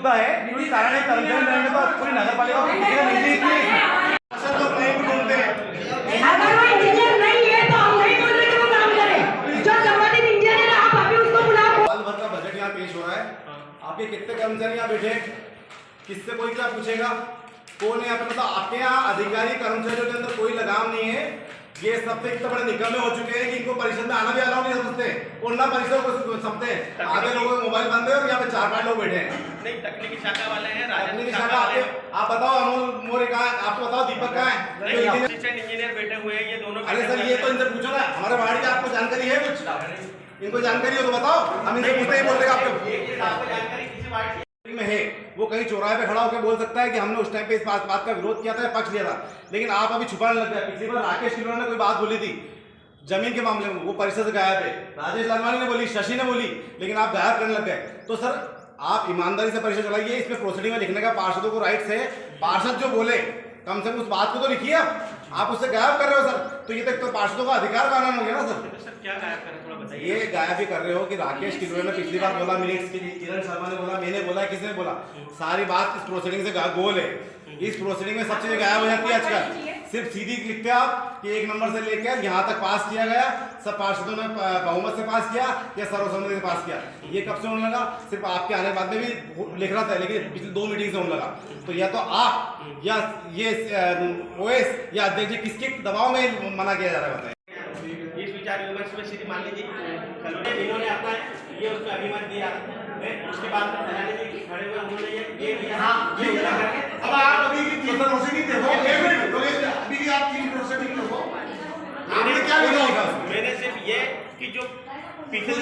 मुद्दा है, कोई कारण है कर्मचारी रहेंगे तो पूरी नगर पालिका को अगर वो इंजीनियर नहीं है तो हम नहीं बोल रहे कि वो काम करे। जो संबंधित इंजीनियर है आप अभी उसको बुलाओ। साल भर का बजट यहाँ पेश हो रहा है, आपके कितने कर्मचारी यहाँ बैठे, किससे कोई क्या पूछेगा, कौन है यहाँ पे? मतलब आपके यहाँ अधिकारी कर्मचारियों के अंदर कोई लगाम नहीं है। ये सबसे इतने बड़े निकम्मे हो चुके हैं कि इनको परिषद में आना भी अलाउ नहीं समझते और ना परिषद को समझते हैं। आधे लोगों के मोबाइल बंद है और यहाँ पे 4-5 लोग बैठे हैं। नहीं, तकनीकी शाखा वाले हैं, तकनीकी शाखा आप बताओ, अमोल मोरे कहाँ है, आपको बताओ, दीपक कहाँ है, इंजीनियर बैठे हुए हैं ये दोनों। अरे सर ये तो इनसे पूछो ना, हमारे वार्ड की आपको जानकारी है कुछ? इनको जानकारी हो तो बताओ, हम इनसे पूछते ही बोल देगा आपको जानकारी किसी वार्ड में है। वो कहीं चौराहे पे खड़ा होकर बोल सकता है कि हमने उस टाइम पे इस बात का विरोध किया था, पक्ष लिया था, लेकिन आप अभी छुपाने लग गए। पिछली बार राकेश किलोरा ने कोई बात बोली थी जमीन के मामले में, वो परिषद से गायब है। राजेश लालवानी ने बोली, शशि ने बोली, लेकिन आप गायब करने लग गए। तो सर आप ईमानदारी से परिषद चलाइए, इसमें प्रोसीडिंग में लिखने का पार्षदों को राइट्स है। पार्षद जो बोले कम से कम उस बात को तो लिखिए। आप उससे गायब कर रहे हो सर, तो ये तो पार्षदों का अधिकार का आनंद हो गया ना सर। क्या गायब कर रहे हो थोड़ा बताइए। ये गायब ही कर रहे हो कि राकेश किलोरा ने पिछली बार बोला, मिनट्स की किरण शर्मा ने बोला, मैंने बोला, किसने बोला, सारी बात इस प्रोसीडिंग से गोल है। इस प्रोसीडिंग में सब चीजें गायब हो जाती है आजकल। सिर्फ सीधी लिखते आप कि 1 नंबर से लेकर यहाँ तक पास किया गया, सब पार्षदों ने बहुमत से पास किया या सर्वसम्मति से पास किया। ये कब से होने लगा? सिर्फ आपके आने के बाद में भी लिख रहा था, लेकिन पिछले 2 मीटिंग से होने लगा। तो या तो आप या ये ओएस या अध्यक्ष जी किसके दबाव में मना किया जा रहा है बताएं। इस विचार विमर्श में श्री मान लीजिए इन्होंने अपना ये उसमें अभिमत दिया, उसके बाद खड़े हुए उन्होंने ये किया। अब आप अभी की 3 प्रोसीडिंग देखो, अभी की आप 3 प्रोसीडिंग देखो, आपने क्या लिखा? मैंने सिर्फ ये कि जो पिछले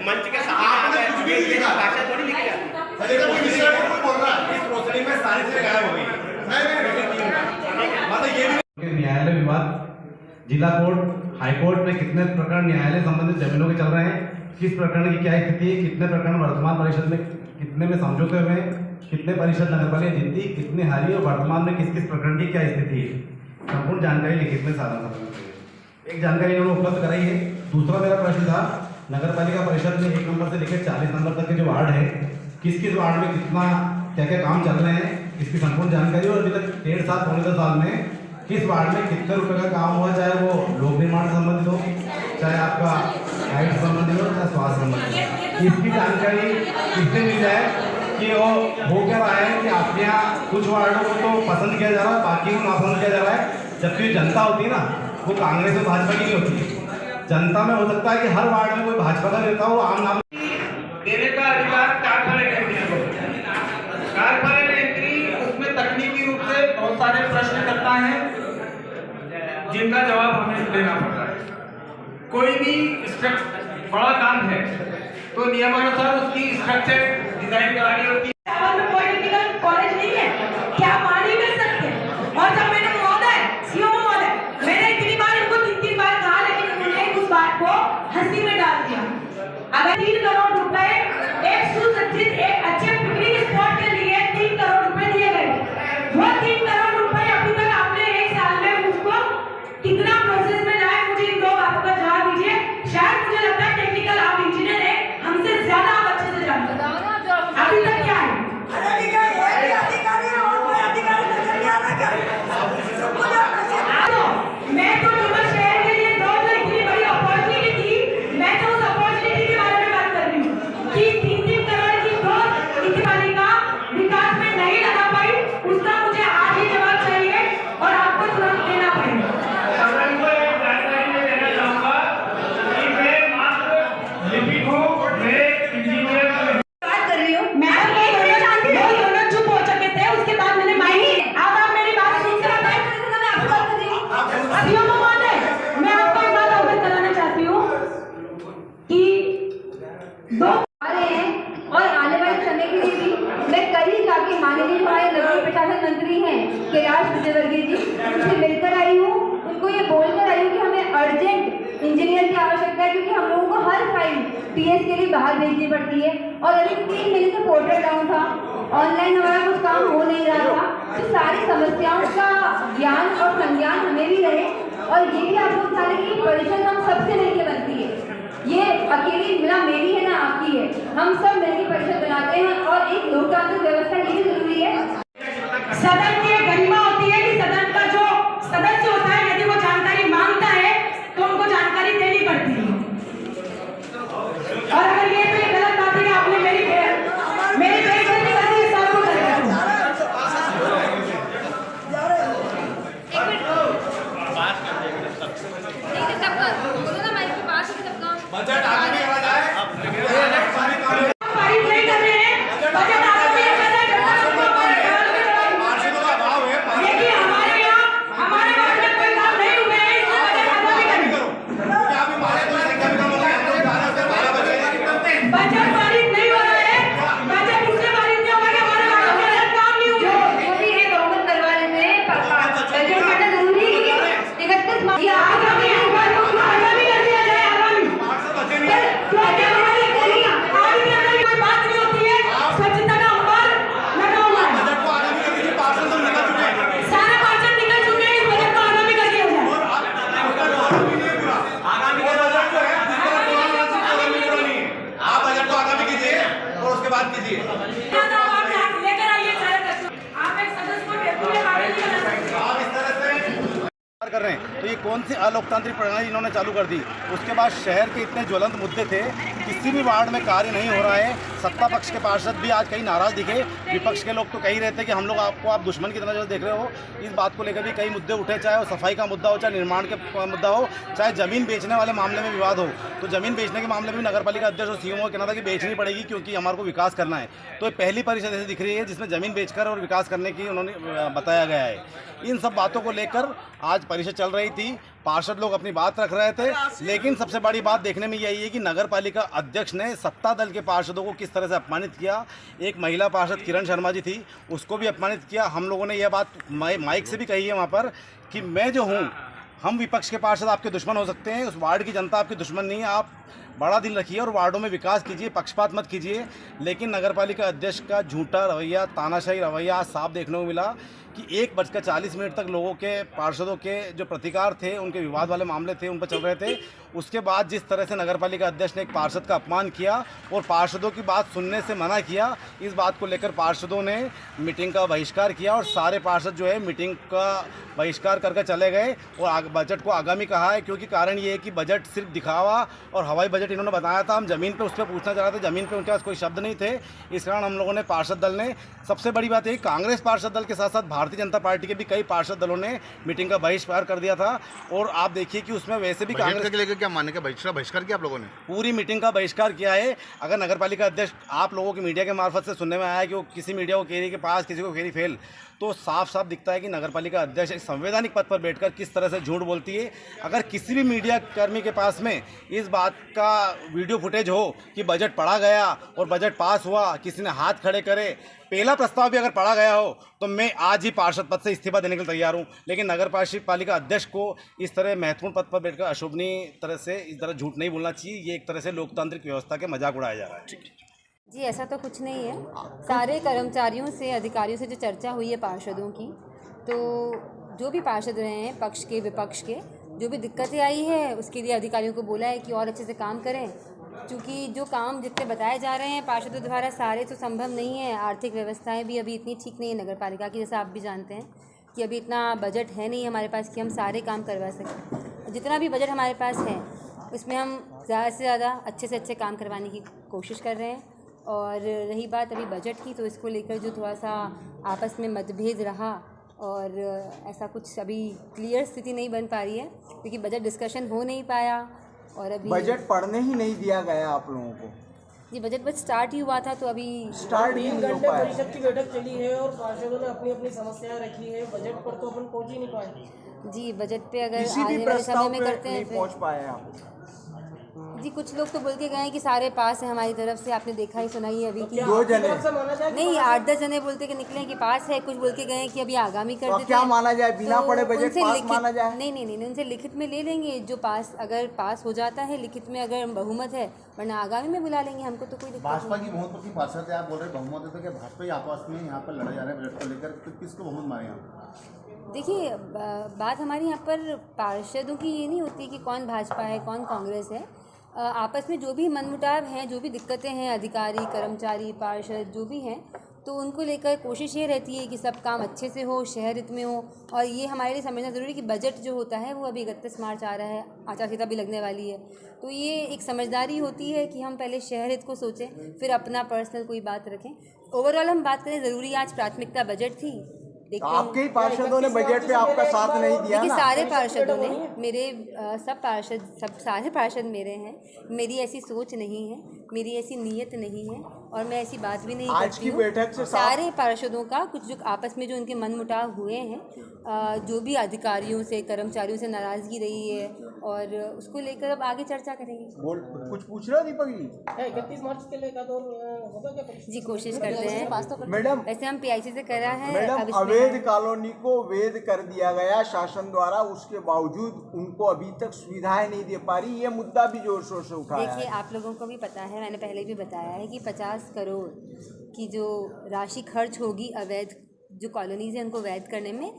मंच के सामने कुछ भी नहीं लिखा, भाषा थोड़ी लिखी है। कोई बोल रहा है इस प्रोसीडिंग में सारी चीजें गायब हो गई। मतलब ये न्यायालय विवाद, जिला कोर्ट, हाई कोर्ट में कितने प्रकरण न्यायालय संबंधित जमीनों के चल रहे हैं, किस प्रकरण की क्या स्थिति है, कितने प्रकरण वर्तमान परिषद में कितने में समझौते हुए, कितने परिषद नगरपालिका जीती, कितने हारी और वर्तमान में किस किस प्रकरण की क्या स्थिति है, संपूर्ण जानकारी लिखित में सारा एक जानकारी इन्होंने उपलब्ध कराई है। दूसरा मेरा प्रश्न था, नगरपालिका परिषद में 1 नंबर से लेकर 40 नंबर तक के जो वार्ड है, किस किस वार्ड में कितना क्या क्या काम चल रहे हैं, इसकी संपूर्ण जानकारी। और अभी तक 1.5 साल पौने 2 साल में किस वार्ड में कितने रुपए का काम हुआ, चाहे वो लोक निर्माण से संबंधित हो, चाहे आपका लाइट से संबंधित हो, चाहे स्वास्थ्य संबंधित हो, इसकी जानकारी किससे मिल जाए कि वो हो क्या रहा है कि आपके यहाँ कुछ वार्डों को तो पसंद किया जा रहा है, बाकी को नापसंद किया जा रहा है। जबकि जनता होती है ना, वो कांग्रेस और भाजपा की नहीं होती है। जनता में हो सकता है कि हर वार्ड में कोई भाजपा का नेता हो, आम नाम देने का अधिकार कारखाने मंत्री उसमें तकनीकी रूप से बहुत सारे प्रश्न करता है जिनका जवाब हमें देना पड़ता है। कोई भी बड़ा काम है तो नियमानुसार उसकी स्ट्रक्चर डिजाइन करानी होती है। पॉलिटिकल कॉलेज नहीं है क्या मान ही कर सकते? और जब मैंने महोदय सीओ महोदय मैंने इतनी बार इनको 3 बार कहा, लेकिन उन्होंने उस बात को हंसी में डाल दिया। अगर 3 करोड़ रुपए एक सुसज्जित एक अच्छे पिकनिक स्पॉट के लिए 3 करोड़ रुपए दिए गए, वो 3 करोड़ रुपए अभी तक आपने 1 साल में उसको कितना प्रोसेस में लाए? मुझे इन 2 बातों का जवाब दीजिए। शायद मुझे लगता है टेक्निकल आप इंजीनियर हैं, हमसे ज्यादा आप अच्छे से जानते हैं। अभी तक क्या है? मैं तो नीमच शहर के लिए 2 जो इतनी बड़ी अपॉर्चुनिटी थी, मैं तो उस अपॉर्चुनिटी के बारे में बात कर रही हूँ कि 3 करोड़ की 2 नगरपालिका विकास में नहीं लगा पाई, उसका मुझे आज ही जवाब चाहिए और आपको तुरंत देना पड़ेगा। चुप हो चुके थे, उसके बाद मैंने माही अब आप मेरी बात सुन के बताएं। मैं आपको एक बात अवगत कराना चाहती हूँ कि 2 आ रहे हैं और आने वाले समय के लिए भी मैं कल ही जाके माननीय हमारे नगर प्रशासन मंत्री हैं कैलाश विजयवर्गीय जी, उनसे मिलकर आई हूँ, उनको ये बोलकर आई हूँ कि हमें अर्जेंट इंजीनियर की आवश्यकता है, क्योंकि हम लोगों को हर फाइल पीएस के लिए बाहर भेजनी पड़ती है और अभी 3 महीने से पोर्टल डाउन था, ऑनलाइन हमारा कुछ काम हो नहीं रहा था। तो सारी समस्याओं का ज्ञान और संज्ञान हमें भी रहे और ये भी आप लोग जाने की परिषद हम सबसे मिलकर बनती है। ये अकेली ना मेरी है ना आपकी है, हम सब मिलकर परिषद बनाते हैं और एक लोकतांत्रिक व्यवस्था ये भी जरूरी है। सदन की एक गरिमा होती है कि सदन का जो सदस्य होता है यदि वो जानकारी मांगता है तो उनको जानकारी देनी पड़ती है। और अगर ये कोई गलत बात है कि आपने मेरी बेइज्जती कर दी, सबको करेगा। बजट आगे भी आ जाए पारित नहीं कर रहे हैं, बजट आगे भी कर रहे हैं। पार्षदों का अभाव है। देखिए हमारे यहाँ हमारे वार्ड में कोई काम नहीं हुए हैं, इसलिए बजट आगे भी करें। क्या अभी हमारे तो संख्या भी कम हो गई, हम लोग 12 से 12 बजे बजट पारित नहीं हो रहा है, बजट इसलिए पारित नहीं होगा कि हमारे वार्ड में बजट काम नहीं हुआ। जो भी है बहुमत करवा लेते हैं, बजट करना जरूरी है। 31 मार्च ये आगामी आगामी कर दिया जाए, आगामी कोई बात नहीं होती है, स्वच्छता का अंबर लगा हुआ है। बजट को आगे भी कर दीजिए, पार्षद तो निकल चुके हैं। सारे पार्षद निकल चुके हैं, इस बजट को आगामी कर दिया जाए। आगामी का बजट जो है आप बजट को आगामी कीजिए और उसके बाद कीजिए। आप लेकर आइए सारे तथ्य। आप एक सदस्य को बेवकूफ आगे नहीं बना सकते। आप इस तरह से कर रहे हैं तो ये कौन सी अलोकतांत्रिक प्रणाली इन्होंने चालू कर दी। उसके बाद शहर के इतने ज्वलंत मुद्दे थे, किसी भी वार्ड में कार्य नहीं हो रहा है। सत्ता पक्ष के पार्षद भी आज कहीं नाराज दिखे, विपक्ष के लोग तो कह ही रहे थे कि हम लोग आपको आप दुश्मन की तरह जो देख रहे हो। इस बात को लेकर भी कई मुद्दे उठे, चाहे वो सफाई का मुद्दा हो, चाहे निर्माण का मुद्दा हो, चाहे जमीन बेचने वाले मामले में विवाद हो। तो जमीन बेचने के मामले में नगरपालिका अध्यक्ष और सीएमओ कहना था कि बेचनी पड़ेगी क्योंकि हमारे को विकास करना है। तो ये पहली परिषद ऐसी दिख रही है जिसमें जमीन बेचकर और विकास करने की उन्होंने बताया गया है। इन सब बातों को लेकर आज परिषद चल रही थी, पार्षद लोग अपनी बात रख रहे थे, लेकिन सबसे बड़ी बात देखने में यही है कि नगरपालिका अध्यक्ष ने सत्ता दल के पार्षदों को किस तरह से अपमानित किया। एक महिला पार्षद किरण शर्मा जी थी, उसको भी अपमानित किया। हम लोगों ने यह बात माइक से भी कही है वहाँ पर कि मैं जो हूँ, हम विपक्ष के पार्षद आपके दुश्मन हो सकते हैं, उस वार्ड की जनता आपकी दुश्मन नहीं है। आप बड़ा दिल रखिए और वार्डों में विकास कीजिए, पक्षपात मत कीजिए। लेकिन नगरपालिका अध्यक्ष का झूठा रवैया, तानाशाही रवैया आज साफ देखने को मिला कि 1:40 तक लोगों के पार्षदों के जो प्रतिकार थे, उनके विवाद वाले मामले थे, उन पर चल रहे थे। उसके बाद जिस तरह से नगरपालिका अध्यक्ष ने एक पार्षद का अपमान किया और पार्षदों की बात सुनने से मना किया, इस बात को लेकर पार्षदों ने मीटिंग का बहिष्कार किया और सारे पार्षद जो है मीटिंग का बहिष्कार करके चले गए और बजट को आगामी कहा है। क्योंकि कारण ये है कि बजट सिर्फ दिखावा और हवाई बजट इन्होंने बताया था। हम ज़मीन पे उस पर पूछना चाह रहे थे, ज़मीन पे उनके पास कोई शब्द नहीं थे। इस कारण हम लोगों ने पार्षद दल ने, सबसे बड़ी बात है कांग्रेस पार्षद दल के साथ साथ भारतीय जनता पार्टी के भी कई पार्षद दलों ने मीटिंग का बहिष्कार कर दिया था। और आप देखिए कि उसमें वैसे भी कांग्रेस के लेकर क्या मानने का बहिष्कार किया आप लोगों ने? पूरी मीटिंग का बहिष्कार किया है। अगर नगरपालिका अध्यक्ष आप लोगों की मीडिया के मार्फत से सुनने में आया है कि वो किसी मीडिया को केरी के पास, किसी को केरी फेल, तो साफ साफ दिखता है कि नगरपालिका अध्यक्ष एक संवैधानिक पद पर बैठकर किस तरह से झूठ बोलती है। अगर किसी भी मीडिया कर्मी के पास में इस बात का वीडियो फुटेज हो कि बजट पढ़ा गया और बजट पास हुआ, किसी ने हाथ खड़े करे, पहला प्रस्ताव भी अगर पढ़ा गया हो, तो मैं आज ही पार्षद पद से इस्तीफा देने के लिए तैयार हूं। लेकिन नगरपालिका अध्यक्ष को इस तरह महत्वपूर्ण पद पर बैठकर अशोभनीय तरह से इस तरह झूठ नहीं बोलना चाहिए। ये एक तरह से लोकतांत्रिक व्यवस्था के मजाक उड़ाया जा रहा है। जी, ऐसा तो कुछ नहीं है। सारे कर्मचारियों से, अधिकारियों से जो चर्चा हुई है पार्षदों की, तो जो भी पार्षद रहे हैं, पक्ष के विपक्ष के, जो भी दिक्कतें आई है उसके लिए अधिकारियों को बोला है कि और अच्छे से काम करें। क्योंकि जो काम जितने बताए जा रहे हैं पार्षदों द्वारा, सारे तो संभव नहीं है। आर्थिक व्यवस्थाएं भी अभी इतनी ठीक नहीं है नगरपालिका की, जैसा आप भी जानते हैं कि अभी इतना बजट है नहीं हमारे पास कि हम सारे काम करवा सकें। जितना भी बजट हमारे पास है उसमें हम ज़्यादा से ज़्यादा अच्छे से अच्छे काम करवाने की कोशिश कर रहे हैं। और रही बात अभी बजट की, तो इसको लेकर जो थोड़ा सा आपस में मतभेद रहा और ऐसा कुछ अभी क्लियर स्थिति नहीं बन पा रही है क्योंकि बजट डिस्कशन हो नहीं पाया। और अभी बजट पढ़ने ही नहीं दिया गया आप लोगों को। जी, बजट बस स्टार्ट ही हुआ था, तो अभी स्टार्ट ही 3 नहीं हो घंटे पाया। परिषद की बैठक चली है और पार्षदों ने अपनी अपनी समस्याएं रखी है। बजट पर तो अपन पहुंच ही नहीं पाए। जी, बजट पे अगर किसी आने भी वाले प्रस्ताव समय में पे करते हैं नहीं पहुंच पाए आप। जी, कुछ लोग तो बोल के गए हैं कि सारे पास हैं हमारी तरफ से, आपने देखा ही सुना ही अभी कि दो जने से माना जाए कि नहीं, 8-10 जने बोलते कि निकले हैं कि पास है, कुछ बोल के गए हैं कि अभी आगामी कर तो देते क्या हैं। माना जाए, बिना तो पढ़े बजट उनसे पास लिखित- माना जाए? नहीं, उनसे लिखित में ले लेंगे जो पास, अगर पास हो जाता है लिखित में अगर बहुमत है, वरना आगामी में बुला लेंगे, हमको तो कोई दिक्कत भाजपा नहीं की बहुमत की पार्षद है, आप बोल रहे बहुमत है, तो क्या भाजपा ही आपस में यहाँ पर लड़े जा रहे हैं बजट को लेकर? तो किसको बहुमत मारे आप? देखिए, बात हमारी यहाँ पर पार्षदों की ये नहीं होती कि कौन भाजपा है कौन कांग्रेस है। आपस में जो भी मनमुटाव हैं, जो भी दिक्कतें हैं, अधिकारी, कर्मचारी, पार्षद जो भी हैं, तो उनको लेकर कोशिश ये रहती है कि सब काम अच्छे से हो, शहर हित में हो। और ये हमारे लिए समझना ज़रूरी है कि बजट जो होता है वो अभी 31 मार्च आ रहा है, आचार संहिता भी लगने वाली है, तो ये एक समझदारी होती है कि हम पहले शहर हित को सोचें, फिर अपना पर्सनल कोई बात रखें। ओवरऑल हम बात करें, ज़रूरी आज प्राथमिकता बजट थी। आपके ही पार्षदों ने बजट पे आपका साथ नहीं दिया देखिए, ना। सारे पार्षदों ने मेरे सब सारे पार्षद मेरे हैं। मेरी ऐसी सोच नहीं है, मेरी ऐसी नीयत नहीं है और मैं ऐसी बात भी नहीं आज करती की हूँ। बैठक से सारे पार्षदों का कुछ जो आपस में जो उनके मनमुटाव हुए हैं, जो भी अधिकारियों से, कर्मचारियों से नाराज़गी रही है, और उसको लेकर अब आगे चर्चा करेंगे। कुछ पूछ रहे हो दीपक जी? 31 मार्च के लिए का दौर होगा क्या? जी, कोशिश करते हैं। मैडम, वैसे हम PIC से करा है। मैडम, अब इसमें अवैध कॉलोनी को वैध कर दिया गया शासन द्वारा, उसके बावजूद उनको अभी तक सुविधाएं नहीं दे पा रही। ये मुद्दा भी जोर शोर से उठाया है। देखिए, आप लोगों को भी पता है, मैंने पहले भी बताया है कि 50 करोड़ की जो राशि खर्च होगी अवैध जो कॉलोनीज़ हैं उनको वैध करने में,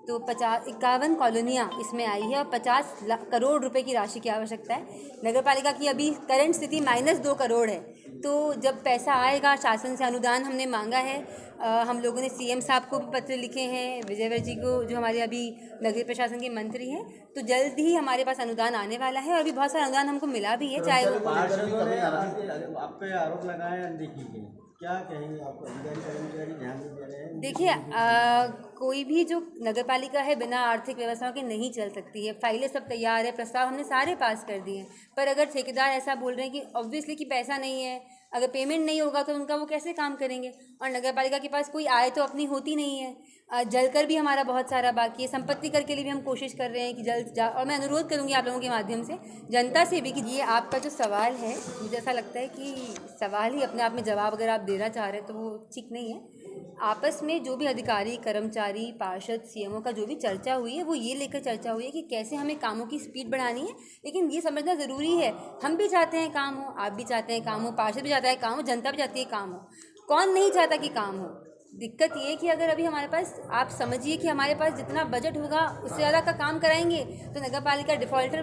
तो 51 कॉलोनियाँ इसमें आई है और 50 करोड़ रुपए की राशि की आवश्यकता है। नगर पालिका की अभी करंट स्थिति -2 करोड़ है। तो जब पैसा आएगा, शासन से अनुदान हमने मांगा है, हम लोगों ने CM साहब को भी पत्र लिखे हैं, विजयवर जी को जो हमारे अभी नगरीय प्रशासन के मंत्री हैं, तो जल्द ही हमारे पास अनुदान आने वाला है और अभी बहुत सारा अनुदान हमको मिला भी है। चाहे आप पे आरोप लगाए अनदेखी के, क्या कहेंगे आप? अधिकारी कर्मचारी ध्यान नहीं दे रहे हैं? देखिए, कोई भी जो नगर पालिका है बिना आर्थिक व्यवस्थाओं के नहीं चल सकती है। फाइलें सब तैयार है, प्रस्ताव हमने सारे पास कर दिए हैं, पर अगर ठेकेदार ऐसा बोल रहे हैं कि ऑब्वियसली कि पैसा नहीं है, अगर पेमेंट नहीं होगा तो उनका वो कैसे काम करेंगे। और नगर पालिका के पास कोई आय तो अपनी होती नहीं है। जल कर भी हमारा बहुत सारा बाकी है, संपत्ति कर के लिए भी हम कोशिश कर रहे हैं कि जल्द और मैं अनुरोध करूंगी आप लोगों के माध्यम से जनता से भी कि ये आपका जो सवाल है, मुझे ऐसा लगता है कि सवाल ही अपने आप में जवाब अगर आप देना चाह रहे हैं तो वो ठीक नहीं है। आपस में जो भी अधिकारी, कर्मचारी, पार्षद, CMO का जो भी चर्चा हुई है वो ये लेकर चर्चा हुई है कि कैसे हमें कामों की स्पीड बढ़ानी है। लेकिन ये समझना ज़रूरी है, हम भी चाहते हैं काम हो, आप भी चाहते हैं काम हो, पार्षद भी चाहता है काम हो, जनता भी चाहती है काम हो। कौन नहीं चाहता कि काम हो? दिक्कत ये है कि अगर अभी हमारे पास, आप समझिए कि हमारे पास जितना बजट होगा उससे ज़्यादा का काम कराएंगे तो नगर पालिका डिफ़ॉल्टर